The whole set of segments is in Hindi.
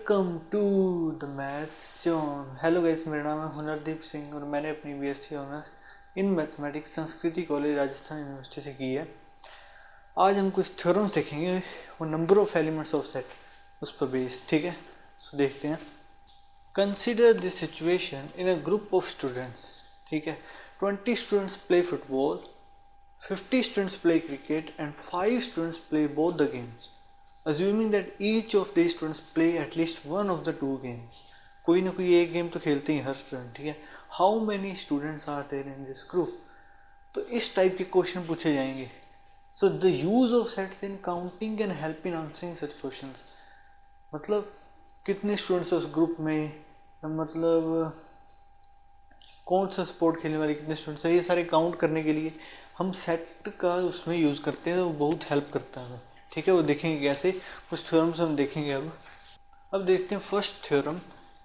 Welcome to the maths zone. Hello guys, मेरा नाम है हुनरदीप सिंह और मैंने अपनी BSc honours in mathematics Sanskriti college Rajasthan university से की है। आज हम कुछ थ्योरम्स देखेंगे वो number of elements of set उस पर बेस्ड। ठीक है, तो देखते हैं। Consider this situation in a group of students. ठीक है, 20 students play football, 50 students play cricket and 5 students play both the games. Assuming that each of these students play at least one of the two games. कोई ना कोई एक गेम तो खेलते ही हर स्टूडेंट। ठीक है, how many students are there in this group. तो इस टाइप के क्वेश्चन पूछे जाएंगे। So the use of sets in counting can help in answering such questions. मतलब कितने स्टूडेंट्स उस ग्रुप में, मतलब कौन सा स्पोर्ट खेलने वाले कितने स्टूडेंट्स हैं, ये सारे काउंट करने के लिए हम सेट का उसमें यूज़ करते हैं। तो वो बहुत हेल्प करता है हमें। ठीक है, वो देखेंगे कैसे, कुछ थ्योरम्स हम देखेंगे। अब देखते हैं first theorem.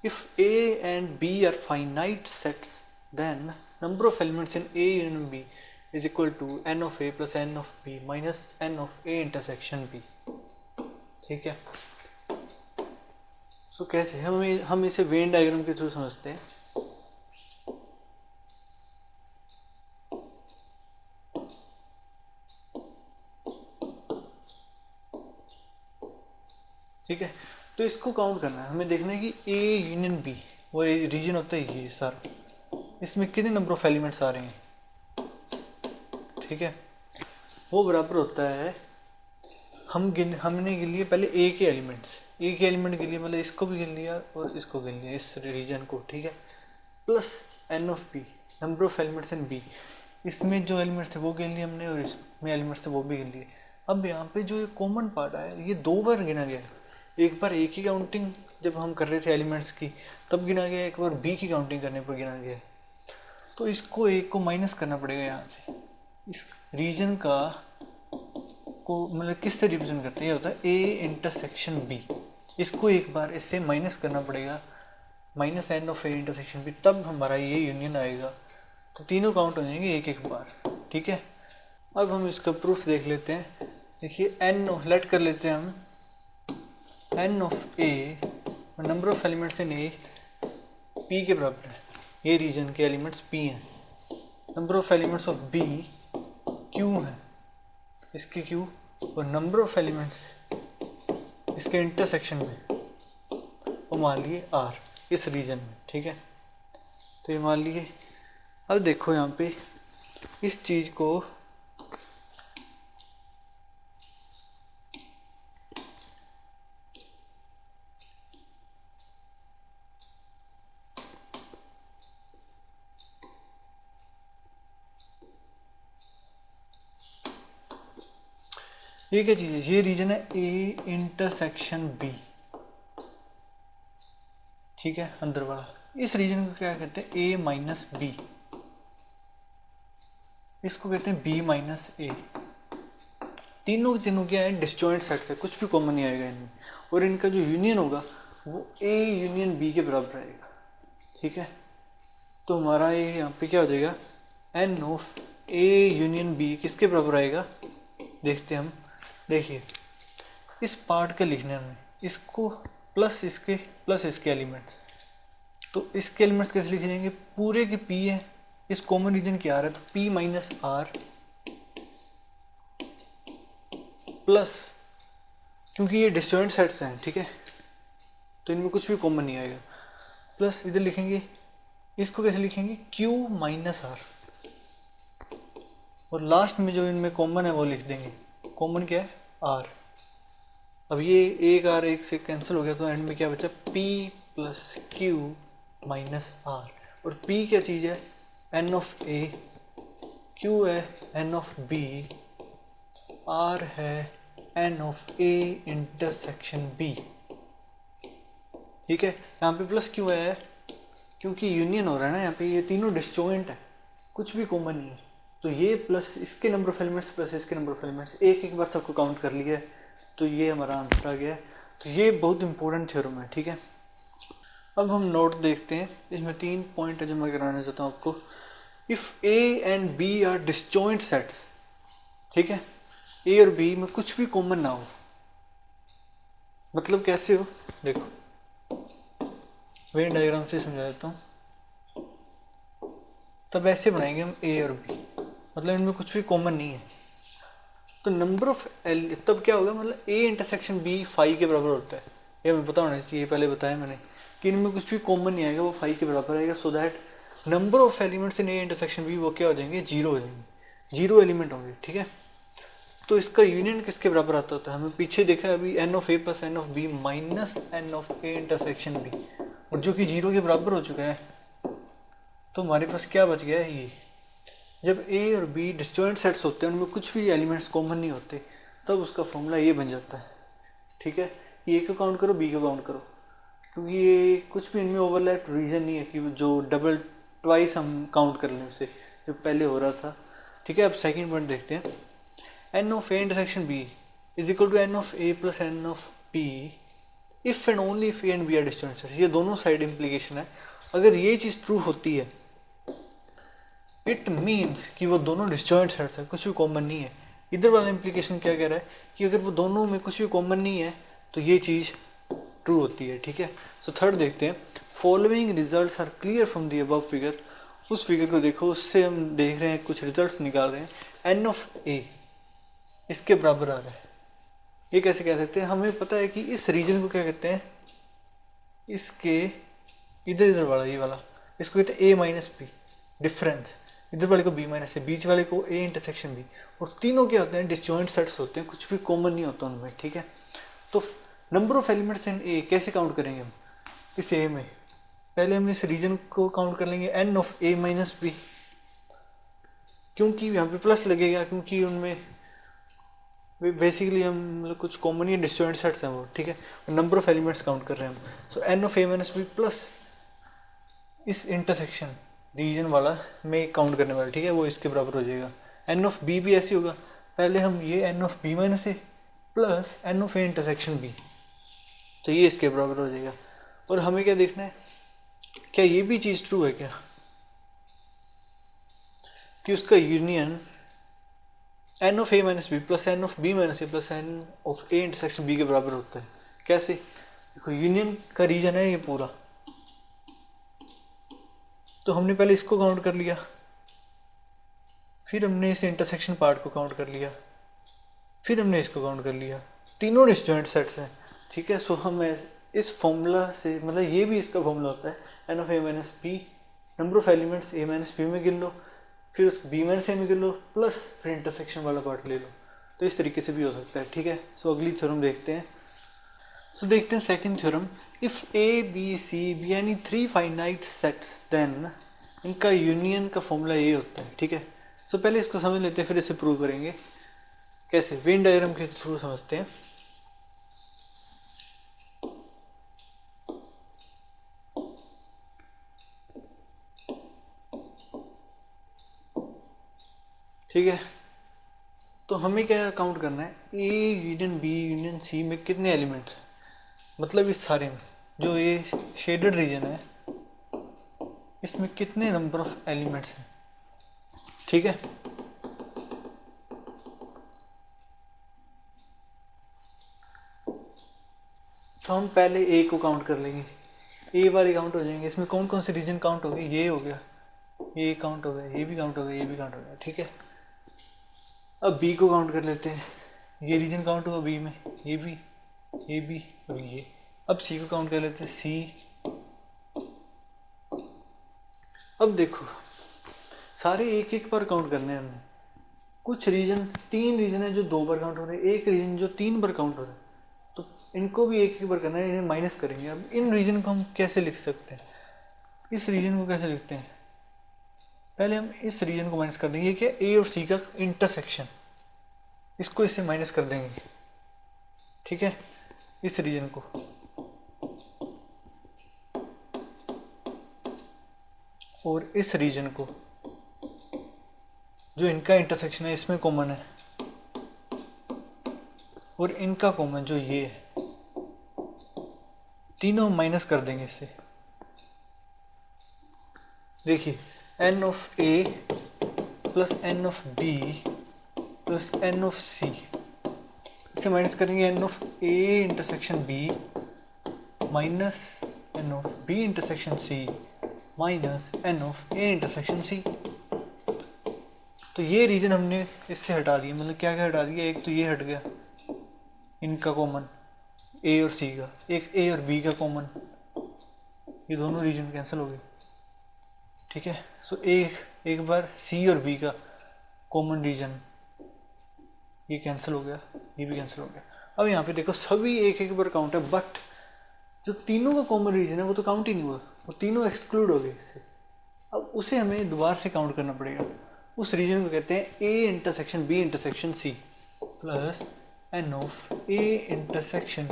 If A and B are finite sets then number of elements in A union B is equal to n of A plus n of B minus n of A intersection B. ठीक है, सो कैसे हम इसे वेन डायग्राम के थ्रू समझते हैं। ठीक है, तो इसको काउंट करना है, हमें देखना है कि ए यूनियन बी वो रीजन होता है ये सारा, इसमें कितने नंबर ऑफ एलिमेंट्स आ रहे हैं। ठीक है, वो बराबर होता है, हमने गिन लिए पहले ए के एलिमेंट्स, ए के एलिमेंट गिन लिए, मतलब इसको भी गिन लिया और इसको गिन लिया, इस रीजन को। ठीक है, plus n of B number of elements in B, इसमें जो एलिमेंट्स थे वो गिन लिए हमने और इसमें एलिमेंट्स थे वो भी गिन लिए। अब यहाँ पे जो कॉमन पार्ट आया ये दो बार गिना गया। एक बार ए की काउंटिंग जब हम कर रहे थे एलिमेंट्स की तब गिना गया, एक बार बी की काउंटिंग करने पर गिना गया। तो इसको एक को माइनस करना पड़ेगा यहाँ से। इस रीजन का को मतलब किससे रिप्रेजेंट करते हैं, ये होता है ए इंटरसेक्शन बी। इसको एक बार इससे माइनस करना पड़ेगा, minus n of A intersection B, तब हमारा ये यूनियन आएगा। तो तीनों काउंट हो जाएंगे एक एक बार। ठीक है, अब हम इसका प्रूफ देख लेते हैं। देखिए एन ऑफ लेट कर लेते हैं हम n of A, number of elements in A P के बराबर है। ये रीजन के एलिमेंट्स पी हैं। Number of elements of B Q है, इसके क्यू, और नंबर ऑफ एलिमेंट्स इसके इंटरसेक्शन में वो मान लिए आर इस रीजन में। ठीक है, तो ये मान लिए। अब देखो यहाँ पे इस चीज़ को ये क्या चीज़ है, ये रीजन है ए इंटरसेक्शन बी। ठीक है, अंदर वाला इस रीजन को क्या कहते हैं, ए माइनस बी, इसको कहते हैं बी माइनस ए। तीनों के तीनों क्या है, डिसजॉइंट सेट्स है, कुछ भी कॉमन नहीं आएगा इनमें, और इनका जो यूनियन होगा वो ए यूनियन बी के बराबर रहेगा। ठीक है, तो हमारा ये यहाँ पे क्या हो जाएगा, n of A union B किसके बराबर आएगा, देखते हैं हम। देखिए इस पार्ट के लिखने में इसको प्लस इसके एलिमेंट्स, तो इसके एलिमेंट्स कैसे लिखे जाएंगे, पूरे के पी है, इस कॉमन रीजन क्या आ रहा है, तो पी माइनस आर प्लस, क्योंकि ये डिसजॉइंट सेट्स हैं। ठीक है, तो इनमें कुछ भी कॉमन नहीं आएगा, प्लस इधर लिखेंगे, इसको कैसे लिखेंगे, क्यू माइनस आर, और लास्ट में जो इनमें कॉमन है वो लिख देंगे। कॉमन क्या है, आर। अब ये एक आर एक से कैंसिल हो गया, तो एंड में क्या बचा, P plus Q minus R. और P क्या चीज़ है, एन ऑफ ए, Q है एन ऑफ बी, R है n of A intersection B. ठीक है, यहाँ पे प्लस क्यों है, क्योंकि यूनियन हो रहा है ना, यहाँ पे ये तीनों डिसजॉइंट है, कुछ भी कॉमन नहीं है। तो ये प्लस इसके नंबर ऑफ एलिमेंट्स प्लस इसके नंबर ऑफ एलिमेंट्स, एक एक बार सबको काउंट कर लिया है, तो ये हमारा आंसर आ गया है। तो ये बहुत इंपॉर्टेंट थ्योरम है। ठीक है, अब हम नोट देखते हैं, इसमें 3 पॉइंट है जो मैं कराना चाहता हूँ आपको। If A and B are disjoint sets, ठीक है, ए और बी में कुछ भी कॉमन ना हो, मतलब कैसे हो, देखो वेन डायग्राम से समझा देता हूँ। तब ऐसे बनाएंगे हम ए और बी, मतलब इनमें कुछ भी कॉमन नहीं है। तो नंबर ऑफ एल तब क्या होगा, मतलब ए इंटरसेक्शन बी फाइव के बराबर होता है। ये हमें पता होना चाहिए, पहले बताया मैंने कि इनमें कुछ भी कॉमन नहीं आएगा, वो फाइव के बराबर आएगा। So that number of elements in A intersection B वो क्या हो जाएंगे, जीरो हो जाएंगे, जीरो एलिमेंट होंगे। ठीक है, तो इसका यूनियन किसके बराबर आता होता है, हमें पीछे देखा है अभी, n of A plus n of B minus n of A intersection B, और जो कि जीरो के बराबर हो चुका है। तो हमारे पास क्या बच गया है, ये जब ए और बी डिसजॉइंट सेट्स होते हैं, उनमें कुछ भी एलिमेंट्स कॉमन नहीं होते, तब उसका फॉर्मूला ये बन जाता है। ठीक है, ए को काउंट करो, बी को काउंट करो, क्योंकि ये कुछ भी इनमें ओवरलैप रीजन नहीं है कि जो डबल ट्वाइस हम काउंट कर लें उसे, जो पहले हो रहा था। ठीक है, अब सेकंड पॉइंट देखते हैं। N of A intersection B is equal to n of A plus n of B if and only if A and B are disjoint sets. ये दोनों साइड इम्प्लीकेशन है। अगर ये चीज़ ट्रू होती है, इट मीन्स कि वो दोनों डिस्जॉइंट सेट्स हैं, कुछ भी कॉमन नहीं है। इधर वाला इम्प्लीकेशन क्या कह रहा है कि अगर वो दोनों में कुछ भी कॉमन नहीं है तो ये चीज़ ट्रू होती है। ठीक है, सो थर्ड देखते हैं। Following results are clear from the above figure. उस फिगर को देखो, उससे हम देख रहे हैं कुछ रिजल्ट्स निकाल रहे हैं। एन ऑफ ए इसके बराबर आ रहा है। ये कैसे कह सकते हैं, हमें पता है कि इस रीजन को क्या कहते हैं, इसके इधर इधर वाला, ये वाला, इसको कहते हैं ए माइनस बी डिफरेंस। इधर वाले को बी माइनस ए, बीच वाले को ए इंटरसेक्शन बी। और तीनों क्या होते हैं, डिसजॉइंट सेट्स होते हैं, कुछ भी कॉमन नहीं होता उनमें। ठीक है, तो नंबर ऑफ एलिमेंट्स इन ए कैसे काउंट करेंगे हम इस ए में, पहले हम इस रीजन को काउंट कर लेंगे n of A minus B, क्योंकि यहाँ पे प्लस लगेगा, क्योंकि उनमें बेसिकली हम मतलब कुछ कॉमन ही डिस्जॉइंट सेट्स हैं वो। ठीक है, नंबर ऑफ एलिमेंट्स काउंट कर रहे हैं हम। So n of A minus B plus इस इंटरसेक्शन रीजन वाला में काउंट करने वाला। ठीक है, वो इसके बराबर हो जाएगा। एन ऑफ बी भी ऐसे होगा, पहले हम ये n of B minus A plus n of A intersection B, तो ये इसके बराबर हो जाएगा। और हमें क्या देखना है, क्या ये भी चीज़ ट्रू है क्या, कि उसका union n of A minus B plus n of B minus A plus n of A intersection B के बराबर होता है। कैसे, देखो यूनियन का रीजन है ये पूरा, तो हमने पहले इसको काउंट कर लिया, फिर हमने इस इंटरसेक्शन पार्ट को काउंट कर लिया, फिर हमने इसको काउंट कर लिया। तीनों डिसजॉइंट सेट्स हैं। ठीक है, सो हम इस फॉर्मूला से, मतलब ये भी इसका फॉर्मूला होता है, n of A minus B, number of elements A minus B में गिन लो, फिर उसको बी माइनस ए में गिन लो, प्लस फिर इंटरसेक्शन वाला पार्ट ले लो। तो इस तरीके से भी हो सकता है। ठीक है, सो अगली थ्योरम देखते हैं। सो देखते हैं second theorem. If A B C be any three finite sets then इनका यूनियन का फॉर्मूला ये होता है। ठीक है, सो पहले इसको समझ लेते हैं, फिर इसे प्रूव करेंगे। कैसे, वेन डायग्राम के थ्रू समझते हैं। ठीक है, तो हमें क्या काउंट करना है, A union B union C में कितने एलिमेंट्स हैं, मतलब इस सारे में जो ये शेडेड रीजन है इसमें कितने नंबर ऑफ एलिमेंट्स हैं। ठीक है, तो हम पहले ए को काउंट कर लेंगे, ए वाले काउंट हो जाएंगे। इसमें कौन कौन से रीजन काउंट हो गए, ये हो गया, ये काउंट हो गया, ये भी काउंट हो गया, ये भी काउंट हो गया। ठीक है, अब बी को काउंट कर लेते हैं, ये रीजन काउंट हुआ बी में, ये भी और ये। अब सी को काउंट कर लेते हैं, सी। अब देखो, सारे एक एक बार काउंट करने हैं हमने। कुछ रीजन, तीन रीजन है जो दो बार काउंट हो रहे हैं, एक रीजन जो तीन बार काउंट हो रहा है, तो इनको भी एक एक बार करना है, इन्हें माइनस करेंगे। अब इन रीजन को हम कैसे लिख सकते हैं, इस रीजन को कैसे लिखते हैं, पहले हम इस रीजन को माइनस कर देंगे, क्या ए और सी का इंटरसेक्शन, इसको इससे माइनस कर देंगे। ठीक है, इस रीजन को, और इस रीजन को जो इनका इंटरसेक्शन है इसमें कॉमन है, और इनका कॉमन जो ये है, तीनों माइनस कर देंगे इससे। देखिए, n of A plus n of B plus n of C, इससे माइनस करेंगे n of A intersection B minus n of B intersection C minus n of A intersection C. तो ये रीजन हमने इससे हटा दिया, मतलब क्या क्या हटा दिया, एक तो ये हट गया इनका कॉमन ए और सी का, एक ए और बी का कॉमन, ये दोनों रीजन कैंसिल हो गए, ठीक है। सो एक बार सी और बी का कॉमन रीजन ये कैंसिल हो गया, ये भी कैंसिल हो गया। अब यहाँ पे देखो सभी एक एक बार काउंट है, बट जो तीनों का कॉमन रीजन है वो तो काउंट ही नहीं हुआ, वो तीनों एक्सक्लूड हो गए इससे। अब उसे हमें दोबारा से काउंट करना पड़ेगा। उस रीजन को कहते हैं A intersection B intersection C plus n of A intersection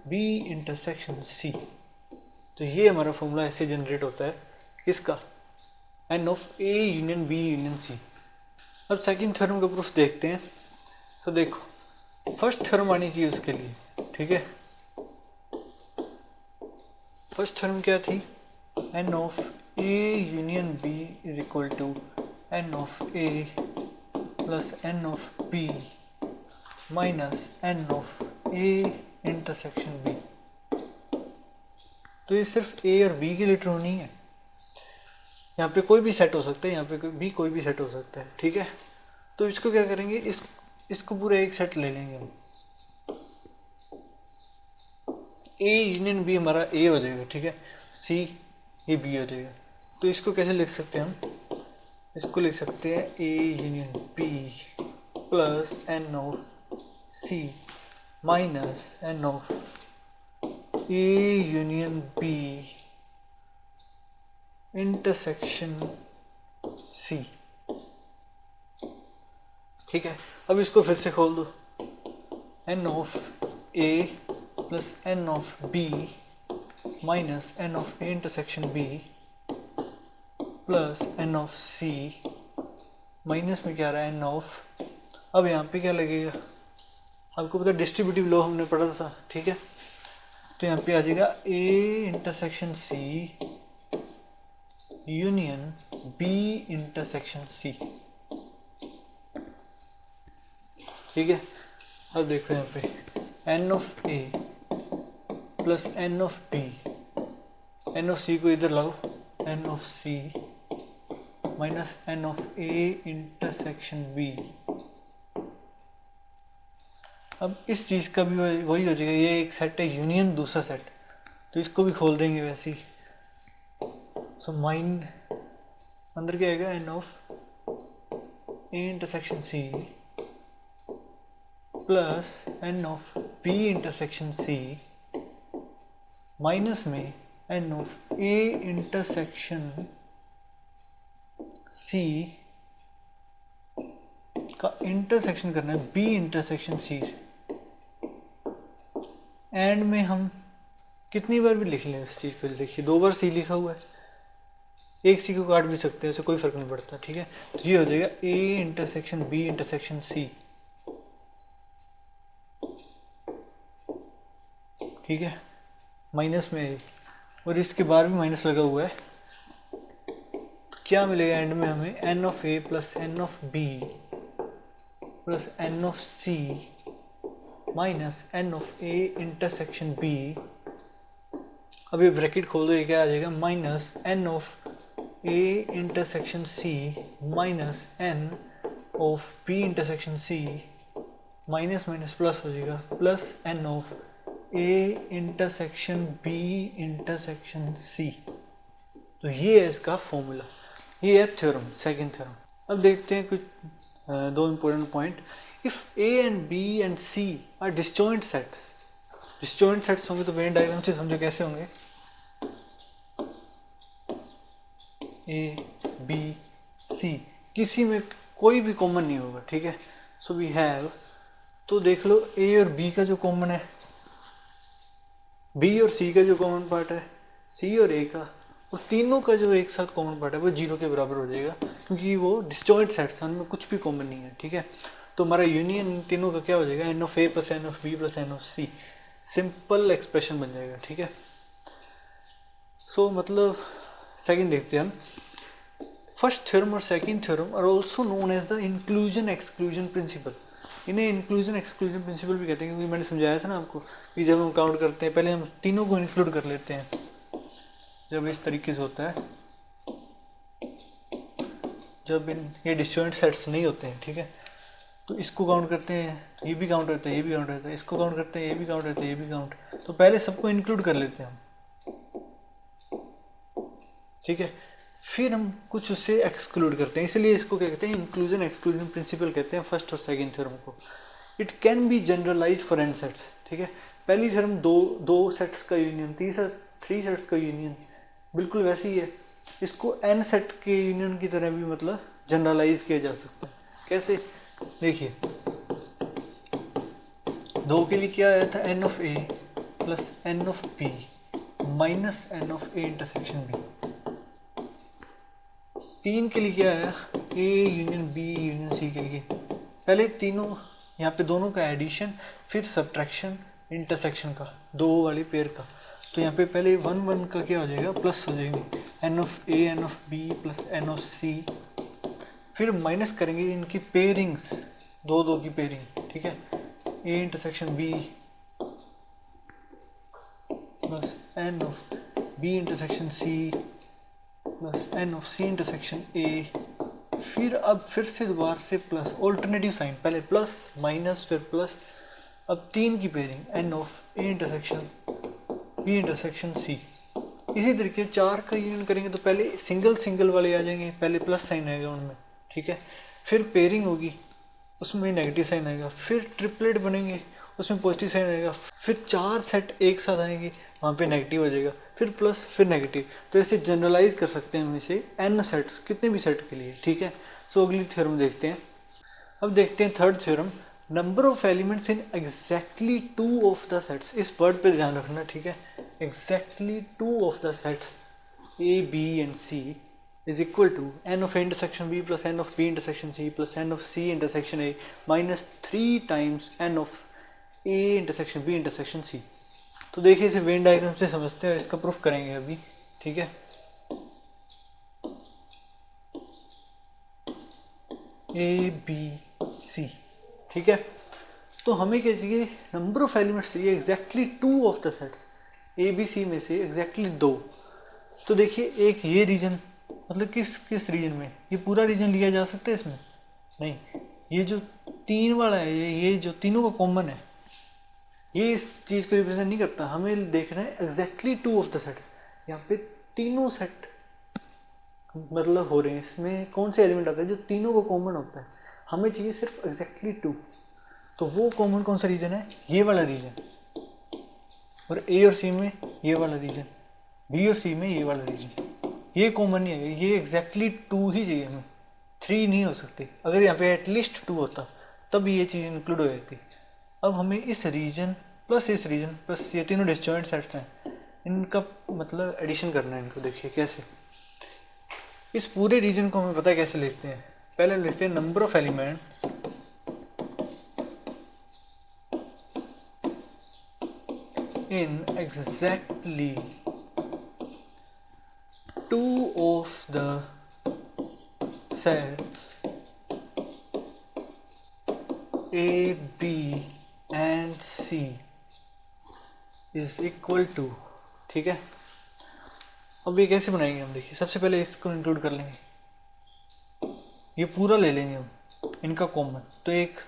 B intersection C. तो ये हमारा फॉर्मूला ऐसे जनरेट होता है, किसका, n of A union B union C. अब सेकंड थ्योरम का प्रूफ देखते हैं। तो देखो फर्स्ट थ्योरम आनी चाहिए उसके लिए, ठीक है। फर्स्ट थ्योरम क्या थी, n of A union B is equal to n of A plus n of B minus n of A intersection B. तो ये सिर्फ ए और बी के लिए ट्रू नहीं है, यहाँ पे कोई भी सेट हो सकता है, यहाँ पे भी कोई भी सेट हो सकता है, ठीक है। तो इसको क्या करेंगे, इसको पूरा एक सेट ले लेंगे हम। ए यूनियन बी हमारा ए हो जाएगा, ठीक है, सी ये बी हो जाएगा। तो इसको कैसे लिख सकते हैं हम, इसको लिख सकते हैं A union B plus n of C minus n of A union B intersection C, ठीक है। अब इसको फिर से खोल दो, n of A plus n of B minus n of A intersection B plus n of C minus में क्या रहा है एन ऑफ, अब यहाँ पे क्या लगेगा, आपको पता डिस्ट्रीब्यूटिव लॉ हमने पढ़ा था, ठीक है। तो यहाँ पे आ जाएगा A intersection C union B intersection C, ठीक है। अब देखो यहाँ पे n of A plus n of B, n of C को इधर लाओ, n of C minus n of A intersection B. अब इस चीज का भी वही हो जाएगा, ये एक सेट है यूनियन दूसरा सेट, तो इसको भी खोल देंगे वैसे ही। सो माइन अंदर क्या आएगा, n of A intersection C plus n of B intersection C minus में n of A intersection C का इंटरसेक्शन करना है बी इंटरसेक्शन सी से। एंड में हम कितनी बार भी लिख लें इस चीज को, देखिए 2 बार सी लिखा हुआ है, एक सी को काट भी सकते हैं, उसे कोई फर्क नहीं पड़ता, ठीक है। तो ये हो जाएगा A intersection B intersection C, ठीक है, माइनस में, और इसके बाहर भी माइनस लगा हुआ है। तो क्या मिलेगा एंड में हमें, n of A plus n of B plus n of C minus n of A intersection B. अब ये ब्रैकेट खोल दो, ये क्या आ जाएगा, minus n of A intersection C minus n of B intersection C, minus minus plus हो जाएगा, plus n of A intersection B intersection C. तो ये है इसका फॉर्मूला, ये है थ्योरम, सेकंड थ्योरम। अब देखते हैं कुछ 2 important point. If A and B and C are disjoint sets, disjoint sets होंगे तो वेन डायग्राम से समझो कैसे होंगे, ए बी सी किसी में कोई भी कॉमन नहीं होगा, ठीक है। सो वी हैव, तो देख लो ए और बी का जो कॉमन है, बी और सी का जो कॉमन पार्ट है, सी और ए का, और तीनों का जो एक साथ कॉमन पार्ट है वो 0 के बराबर हो जाएगा, क्योंकि वो डिसजॉइंट सेट्स हैं, उनमें कुछ भी कॉमन नहीं है, ठीक है। तो हमारा यूनियन इन तीनों का क्या हो जाएगा, n of A plus n of B plus n of C, simple expression बन जाएगा, ठीक है। सो मतलब सेकंड देखते हैं हम, फर्स्ट थ्योरम और second theorem are also known as the inclusion exclusion principle. इन्हें इंक्लूजन एक्सक्लूजन प्रिंसिपल भी कहते हैं, क्योंकि मैंने समझाया था ना आपको कि जब हम काउंट करते हैं पहले हम तीनों को इंक्लूड कर लेते हैं, जब इस तरीके से होता है, जब ये डिसजॉइंट सेट्स नहीं होते हैं, ठीक है, तो इसको काउंट करते हैं, ये भी काउंट करते हैं, ये भी काउंट करते हैं, इसको काउंट करते हैं, ये भी काउंट करते हैं, ये भी काउंट, तो पहले सबको इंक्लूड कर लेते हैं हम, ठीक है, फिर हम कुछ उससे एक्सक्लूड करते हैं, इसलिए इसको क्या कहते हैं, इंक्लूजन एक्सक्लूजन प्रिंसिपल कहते हैं फर्स्ट और सेकंड थ्योरम को। It can be generalised for n sets, ठीक है, पहली थ्योरम दो सेट्स का यूनियन, तीसरा 3 सेट्स का यूनियन, बिल्कुल वैसे ही है, इसको एन सेट के यूनियन की तरह भी मतलब जनरलाइज किया जा सकता है। कैसे, देखिए, 2 के लिए क्या आया था, n of A plus n of B minus n of A intersection B. 3 के लिए क्या आया, A union B union C के लिए पहले तीनों, यहाँ पे दोनों का एडिशन, फिर सब्ट्रैक्शन इंटरसेक्शन का, 2 वाले पेयर का, तो यहाँ पे पहले 1 1 का क्या हो जाएगा, प्लस हो जाएंगे, n of A n of B plus n of C, फिर माइनस करेंगे इनकी पेयरिंग्स, 2 2 की पेयरिंग, ठीक है, A intersection B plus n of B intersection C plus n of C intersection A, फिर अब फिर से दोबारा से प्लस, ऑल्टरनेटिव साइन, पहले प्लस माइनस फिर प्लस, अब 3 की pairing, n of A intersection B intersection C. इसी तरीके 4 का यूनियन करेंगे तो पहले सिंगल सिंगल वाले आ जाएंगे, पहले प्लस साइन आएगा उनमें, ठीक है, फिर पेयरिंग होगी उसमें नेगेटिव साइन आएगा, फिर ट्रिपलेट बनेंगे उसमें पॉजिटिव साइन आएगा, फिर 4 सेट एक साथ आएंगे, वहाँ पे नेगेटिव हो जाएगा, फिर प्लस फिर नेगेटिव, तो ऐसे जनरलाइज कर सकते हैं हम इसे एन सेट्स, कितने भी सेट के लिए, ठीक है। सो अगली थ्योरम देखते हैं। अब देखते हैं third theorem, number of elements in exactly 2 of the sets, इस वर्ड पे ध्यान रखना, ठीक है, exactly 2 of the sets A B and C is equal to n of a intersection b plus n of b intersection c plus n of c intersection a minus 3 times n of a intersection b intersection c। तो देखिए इसे वेन डायग्राम से समझते हैं, इसका प्रूफ करेंगे अभी, ठीक है। ए बी सी, ठीक है, तो हमें क्या चाहिए, नंबर ऑफ एलिमेंट्स चाहिए exactly 2 of the sets A B C में से एग्जैक्टली 2। तो देखिए एक ये रीजन, मतलब किस रीजन में, ये पूरा रीजन लिया जा सकता है इसमें, नहीं, ये जो 3 वाला है, ये जो तीनों का कॉमन है, ये इस चीज़ को रिप्रेजेंट नहीं करता, हमें देखना है एग्जैक्टली 2 ऑफ द सेट्स, यहाँ पे तीनों सेट मतलब हो रहे हैं, इसमें कौन से एलिमेंट आता है जो तीनों को कॉमन होता है, हमें चाहिए सिर्फ एग्जैक्टली 2, तो वो कॉमन कौन सा रीजन है, ये वाला रीजन, और ए और सी में ये वाला रीजन, बी और सी में ये वाला रीजन, ये कॉमन नहीं है, ये एग्जैक्टली 2 ही चाहिए हमें, 3 नहीं हो सकती, अगर यहाँ पे एटलीस्ट 2 होता तब ये चीज़ इंक्लूड हो जाती। अब हमें इस रीजन प्लस ये तीनों डिसजॉइंट सेट्स हैं, इनका मतलब एडिशन करना है इनको, देखिए कैसे, इस पूरे रीजन को हमें पता है कैसे लिखते हैं, पहले लिखते हैं number of elements in exactly 2 of the sets A, B and C is equal to, ठीक है। अब ये कैसे बनाएंगे हम, देखिए सबसे पहले इसको इंक्लूड कर लेंगे, ये पूरा ले लेंगे हम इनका कॉमन, तो एक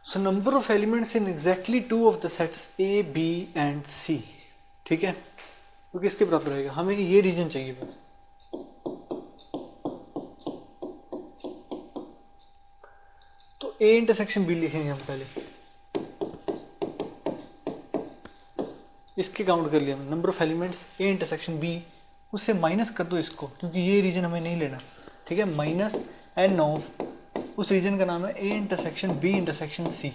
So number of elements in exactly 2 of the sets A, B and C, ठीक है, तो किसके बराबर रहेगा, हमें ये रीजन चाहिए बस, तो A इंटरसेक्शन B लिखेंगे हम पहले, इसके काउंट कर लिया हम, number of elements A intersection B, उससे माइनस कर दो इसको क्योंकि ये रीजन हमें नहीं लेना, ठीक है, माइनस n ऑफ उस रीजन का नाम है A intersection B intersection C,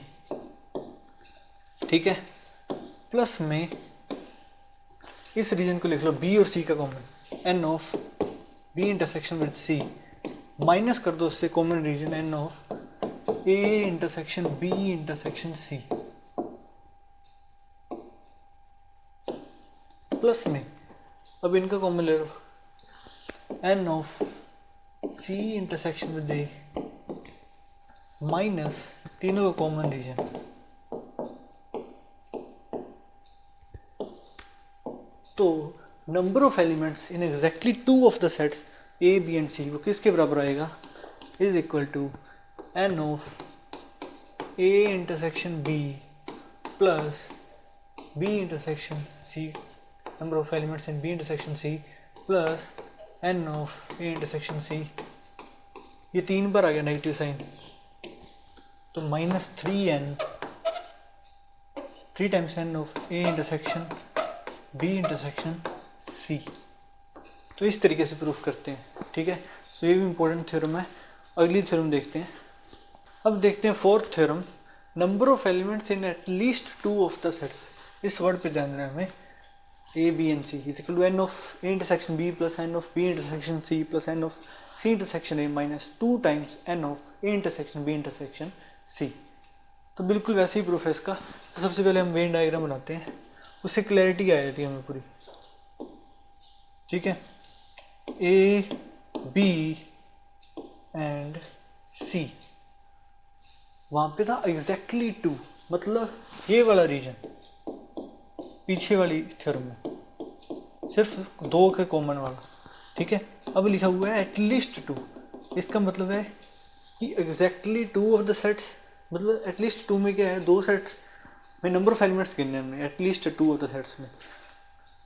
ठीक है, प्लस में इस रीजन को लिख लो B और C का common, n of B intersection with C, minus कर दो उससे common region n of A intersection B intersection C, plus में अब इनका कॉमन ले लो, n of C intersection with A minus तीनों का कॉमन रीजन। तो number of elements in exactly two of the sets A, B and C वो किसके बराबर आएगा, is equal to n of A intersection B plus B intersection C, number of elements in B intersection C plus n of A intersection C। ये 3 पर आ गया नेगेटिव साइन, तो minus 3 times n of A intersection B intersection C। तो इस तरीके से प्रूफ करते हैं, ठीक है। तो ये भी इंपॉर्टेंट थ्योरम है। अगली थ्योरम देखते हैं। अब देखते हैं fourth theorem, number of elements in at least to of the sets. इस वर्ड पे ध्यान देना हमें, A, B and C is equal to n of A intersection B plus n of B intersection C plus n of C intersection A minus 2 times n of A intersection B intersection C। तो बिल्कुल वैसे ही प्रूफ है इसका। तो सबसे पहले हम वेन डायग्राम बनाते हैं, उससे क्लैरिटी आ जाती है हमें पूरी, ठीक है। A, B एंड C, वहाँ पे था एग्जैक्टली 2, मतलब ये वाला रीजन पीछे वाली थ्योरम में सिर्फ 2 के कॉमन वाला, ठीक है। अब लिखा हुआ है एटलीस्ट 2, इसका मतलब है कि एग्जैक्टली 2 ऑफ द सेट्स, मतलब एटलीस्ट 2 में क्या है, 2 सेट्स में नंबर ऑफ एलिमेंट्स गिनने हमने एटलीस्ट 2 ऑफ द सेट्स में,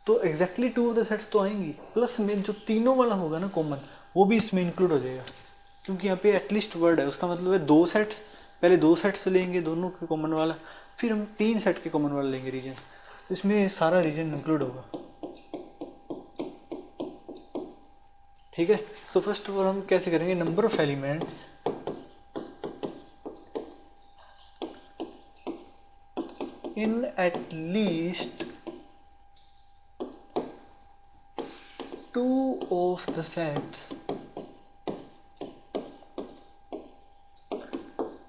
तो एग्जैक्टली 2 ऑफ द सेट्स तो आएंगी, प्लस में जो तीनों वाला होगा ना कॉमन, वो भी इसमें इंक्लूड हो जाएगा, क्योंकि यहाँ पे एटलीस्ट वर्ड है, उसका मतलब है 2 सेट्स, पहले 2 सेट्स लेंगे दोनों के कॉमन वाला, फिर हम 3 सेट के कॉमन वाला लेंगे रीजन, तो इसमें सारा रीजन इंक्लूड होगा, ठीक है। सो फर्स्ट ऑफ ऑल हम कैसे करेंगे, number of elements in at least 2 of the sets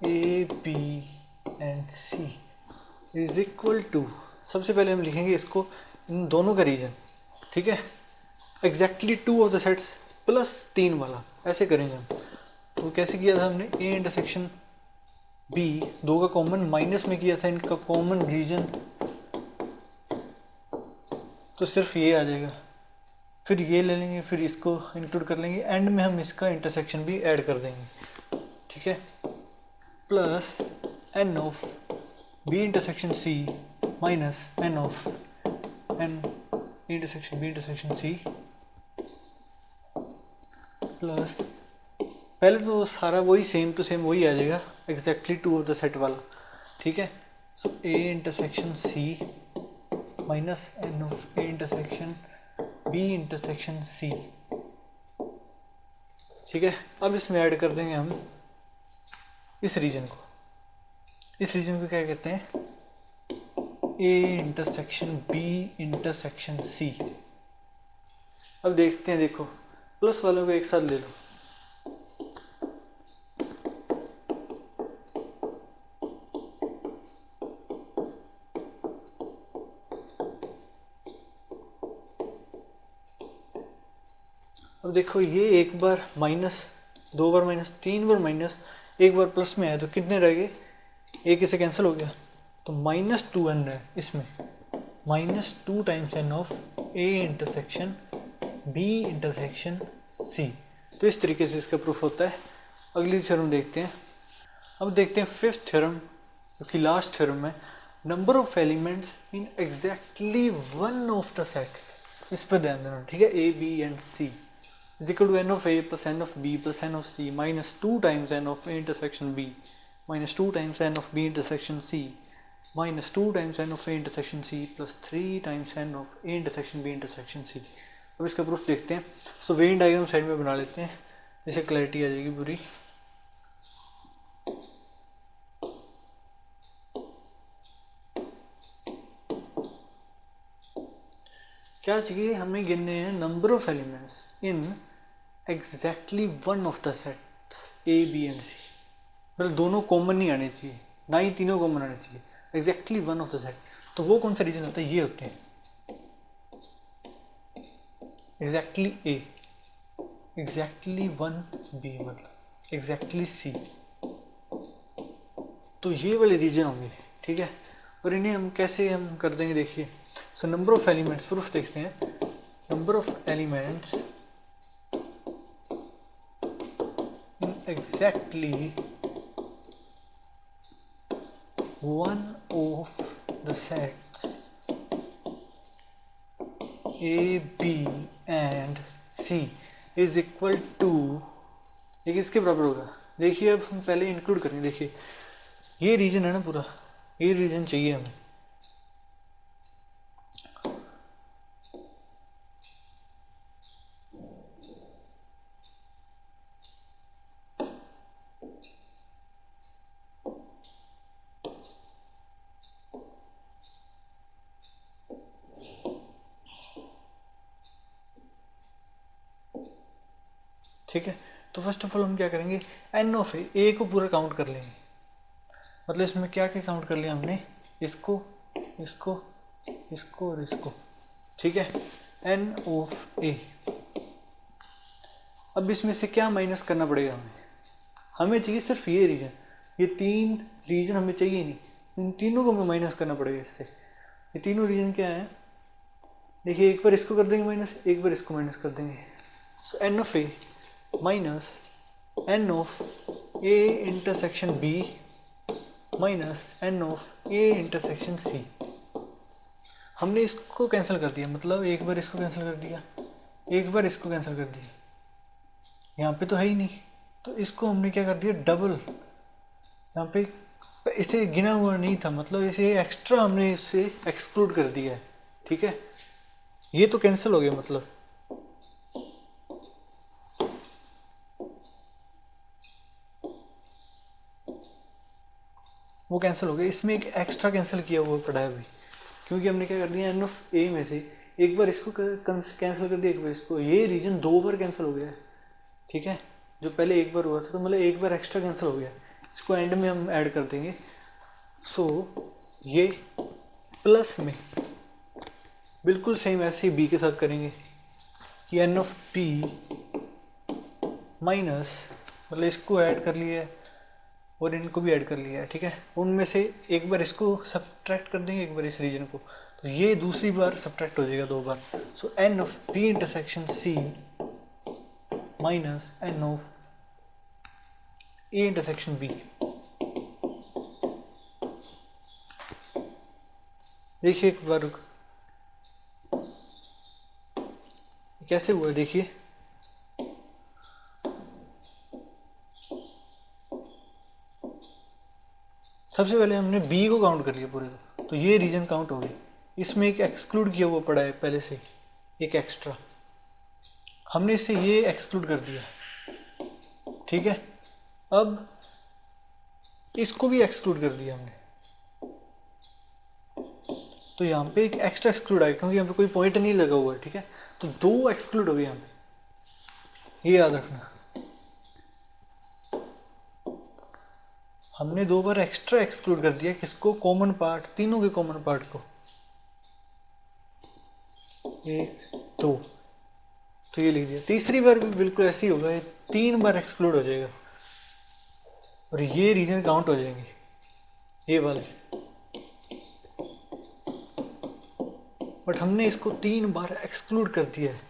A, B and C is equal to, सबसे पहले हम लिखेंगे इसको इन दोनों का रीजन, ठीक है। Exactly 2 of the sets plus 3 वाला, ऐसे करेंगे हम। तो कैसे किया था हमने, A इंटरसेक्शन B 2 का कॉमन माइनस में किया था इनका कॉमन रीजन, तो सिर्फ ये आ जाएगा, फिर ये ले लेंगे, फिर इसको इंक्लूड कर लेंगे, एंड में हम इसका इंटरसेक्शन भी ऐड कर देंगे, ठीक है। Plus n of B intersection C minus n of n intersection B intersection C plus, पहले तो सारा वही सेम टू सेम वही आ जाएगा, एग्जैक्टली 2 ऑफ द सेट वाला, ठीक है। सो A intersection C minus n of A intersection B intersection C, ठीक है। अब इसमें ऐड कर देंगे हम इस रीजन को, इस रीजन को क्या कहते हैं, A intersection B intersection C। अब देखते हैं, देखो प्लस वालों को एक साथ ले लो, अब देखो ये एक बार माइनस, 2 बार माइनस, 3 बार माइनस, एक बार प्लस में है, तो कितने रह गए, एक इसे कैंसिल हो गया, तो -2n है इसमें, -2 times n of A intersection B intersection C। तो इस तरीके से इसका प्रूफ होता है। अगली थ्योरम देखते हैं। अब देखते हैं फिफ्थ थ्योरम, जो कि लास्ट थ्योरम है, number of elements in exactly 1 of the sets. इस पर ध्यान देना, ठीक है। A, B and C is equal to n of A plus n of B plus n of C minus 2 times n of A intersection B minus 2 times n of B intersection C minus 2 times n of A intersection C plus 3 times n of A intersection B intersection C। अब इसका प्रूफ देखते हैं। सो वेन डायग्राम साइड में बना लेते हैं, जिससे क्लैरिटी आ जाएगी पूरी। क्या चाहिए हमें, गिनने हैं number of elements in exactly 1 of the sets A, B and C। मतलब दोनों कॉमन नहीं आने चाहिए, ना ही तीनों कॉमन आने चाहिए, एग्जैक्टली 1 ऑफ द सेट। तो वो कौन सा रीजन होता है, ये होते हैं एग्जैक्टली A, एग्जैक्टली 1B मतलब एग्जैक्टली C, तो ये वाले रीजन होंगे, ठीक है। और इन्हें हम कैसे हम कर देंगे, देखिए। So number of elements, proof देखते हैं। Number of elements in exactly one of the sets A, B and C is equal to, देखिए इसके बराबर होगा। देखिए अब हम पहले इंक्लूड करेंगे, देखिए ये रीजन है ना पूरा, ये रीजन चाहिए हमें। ठीक है, तो फर्स्ट ऑफ ऑल हम क्या करेंगे, एन ऑफ ए को पूरा काउंट कर लेंगे। मतलब इसमें क्या क्या काउंट कर लिया हमने, इसको, इसको, इसको और इसको, ठीक है। एन ऑफ ए। अब इसमें से क्या माइनस करना पड़ेगा हमें, हमें चाहिए सिर्फ ये रीजन, ये 3 रीजन हमें चाहिए नहीं, इन तीनों को हमें माइनस करना पड़ेगा इससे। ये तीनों रीजन क्या है, देखिए एक बार इसको कर देंगे माइनस, एक बार इसको माइनस कर देंगे। So n of A minus n of A intersection B minus n of A intersection C. हमने इसको कैंसिल कर दिया, मतलब एक बार इसको कैंसिल कर दिया, एक बार इसको कैंसिल कर दिया, यहाँ पे तो है ही नहीं, तो इसको हमने क्या कर दिया, डबल। यहाँ पे इसे गिना हुआ नहीं था, मतलब इसे एक्स्ट्रा हमने इससे एक्सक्लूड कर दिया है, ठीक है। ये तो कैंसिल हो गया, मतलब वो कैंसिल हो गया। इसमें एक एक्स्ट्रा कैंसिल किया हुआ पड़ा है अभी, क्योंकि हमने क्या कर दिया, एन ऑफ ए में से एक बार इसको कैंसिल कर दिया, एक बार इसको, ये रीजन 2 बार कैंसिल हो गया है, ठीक है। जो पहले एक बार हुआ था, तो मतलब एक बार एक्स्ट्रा कैंसिल हो गया, इसको एंड में हम ऐड कर देंगे। सो ये प्लस में बिल्कुल सेम ऐसे ही बी के साथ करेंगे कि एन ऑफ पी माइनस, मतलब इसको ऐड कर लिया है और इनको भी ऐड कर लिया है, ठीक है। उनमें से एक बार इसको सब्ट्रैक्ट कर देंगे, एक बार इस रीजन को, तो ये दूसरी बार सब्ट्रैक्ट हो जाएगा 2 बार। So n of P intersection C minus n of A intersection B. देखिए एक बार कैसे हुआ, देखिए सबसे पहले हमने बी को काउंट कर लिया पूरे को, तो ये रीजन काउंट हो गई। इसमें एक एक्सक्लूड किया हुआ पड़ा है पहले से, एक एक्स्ट्रा, हमने इससे ये एक्सक्लूड कर दिया, ठीक है। अब इसको भी एक्सक्लूड कर दिया हमने, तो यहाँ पे एक एक्स्ट्रा एक्सक्लूड आएगा, क्योंकि यहाँ पे कोई पॉइंट नहीं लगा हुआ है, ठीक है। तो 2 एक्सक्लूड हो गए यहाँ पे, ये याद रखना। हमने 2 बार एक्स्ट्रा एक्सक्लूड कर दिया, किसको, कॉमन पार्ट, तीनों के कॉमन पार्ट को, 1 2, तो ये लिख दिया। तीसरी बार भी बिल्कुल ऐसे ही होगा, ये 3 बार एक्सक्लूड हो जाएगा और ये रीजन काउंट हो जाएंगे, ये वाले। बट हमने इसको 3 बार एक्सक्लूड कर दिया है,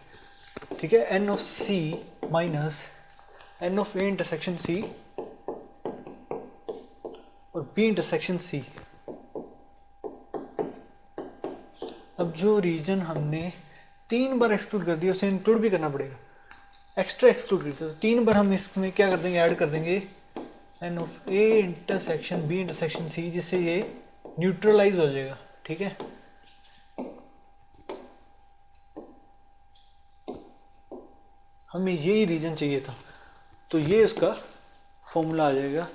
ठीक है। N of C minus n of A intersection C और बी इंटरसेक्शन सी। अब जो रीजन हमने 3 बार एक्सक्लूड कर दिया, उसे इंक्लूड भी करना पड़ेगा, एक्स्ट्रा एक्सक्लूड कर दिया, तो 3 बार हम इसमें क्या कर देंगे, ऐड कर देंगे n of A intersection B intersection C, जिससे ये न्यूट्रलाइज हो जाएगा, ठीक है। हमें यही रीजन चाहिए था, तो ये उसका फॉर्मूला आ जाएगा।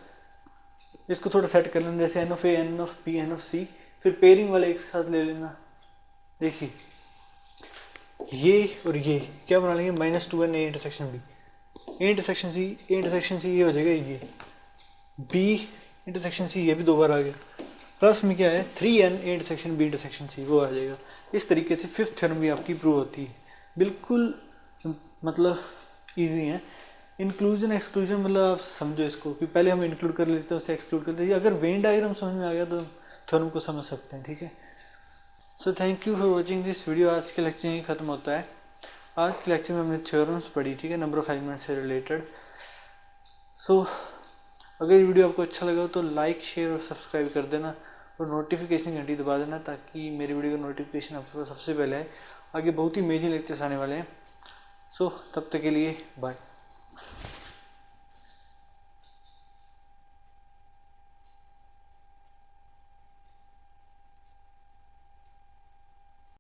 इसको थोड़ा सेट कर लेना, जैसे n of A n of B n of C, फिर पेयरिंग वाले एक साथ ले लेना। देखिए ये और ये क्या बना लेंगे, -2n A intersection B, A intersection C, A intersection C ये हो जाएगा, ये बी इंटरसेक्शन सी, ये भी 2 बार आ गया, प्लस में क्या है 3n A intersection B intersection C, वो आ जाएगा। इस तरीके से 5th थ्योरम भी आपकी प्रूव होती है, बिल्कुल मतलब ईजी हैं। इंक्लूजन एक्सक्लूजन मतलब आप समझो इसको कि पहले हम इंक्लूड कर लेते हैं उसे एक्सक्लूड कर देते हैं। अगर वेन डायग्राम समझ में आ गया तो थ्योरम को समझ सकते हैं, ठीक है। So thank you for watching this video. आज के लेक्चर यहीं खत्म होता है। आज के लेक्चर में हमने थ्योरम्स पढ़ी, ठीक है, नंबर ऑफ एलिमेंट से रिलेटेड। सो अगर ये वीडियो आपको अच्छा लगा तो लाइक शेयर और सब्सक्राइब कर देना और नोटिफिकेशन घंटी दबा देना ताकि मेरी वीडियो का नोटिफिकेशन आपके पास सबसे पहले आए। आगे बहुत ही मेजर लेक्चर्स आने वाले हैं। सो तब तक के लिए बाय।